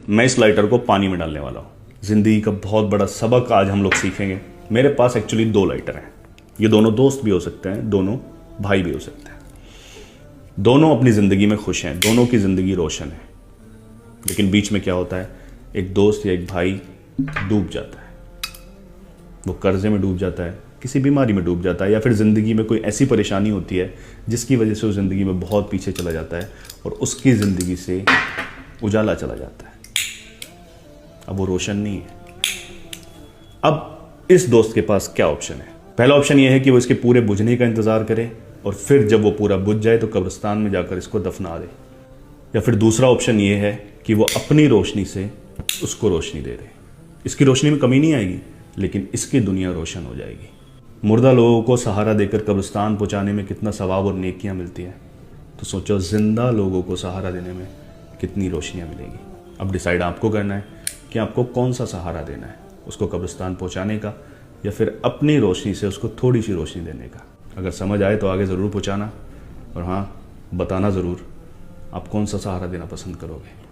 मैं इस लाइटर को पानी में डालने वाला हूँ। ज़िंदगी का बहुत बड़ा सबक आज हम लोग सीखेंगे। मेरे पास एक्चुअली 2 लाइटर हैं। ये दोनों दोस्त भी हो सकते हैं, दोनों भाई भी हो सकते हैं। दोनों अपनी ज़िंदगी में खुश हैं, दोनों की ज़िंदगी रोशन है। लेकिन बीच में क्या होता है, एक दोस्त या एक भाई डूब जाता है। वो कर्जे में डूब जाता है, किसी बीमारी में डूब जाता है, या फिर ज़िंदगी में कोई ऐसी परेशानी होती है जिसकी वजह से वो ज़िंदगी में बहुत पीछे चला जाता है और उसकी ज़िंदगी से उजाला चला जाता है। अब वो रोशन नहीं है। अब इस दोस्त के पास क्या ऑप्शन है? पहला ऑप्शन ये है कि वो इसके पूरे बुझने का इंतज़ार करे और फिर जब वो पूरा बुझ जाए तो कब्रिस्तान में जाकर इसको दफना दे। या फिर दूसरा ऑप्शन ये है कि वो अपनी रोशनी से उसको रोशनी दे दे। इसकी रोशनी में कमी नहीं आएगी, लेकिन इसकी दुनिया रोशन हो जाएगी। मुर्दा लोगों को सहारा देकर कब्रिस्तान पहुंचाने में कितना सवाब और नेकियां मिलती हैं, तो सोचो जिंदा लोगों को सहारा देने में कितनी रोशनियां मिलेंगी। अब डिसाइड आपको करना है कि आपको कौन सा सहारा देना है, उसको कब्रिस्तान पहुंचाने का या फिर अपनी रोशनी से उसको थोड़ी सी रोशनी देने का। अगर समझ आए तो आगे ज़रूर पहुंचाना, और हाँ, बताना ज़रूर आप कौन सा सहारा देना पसंद करोगे।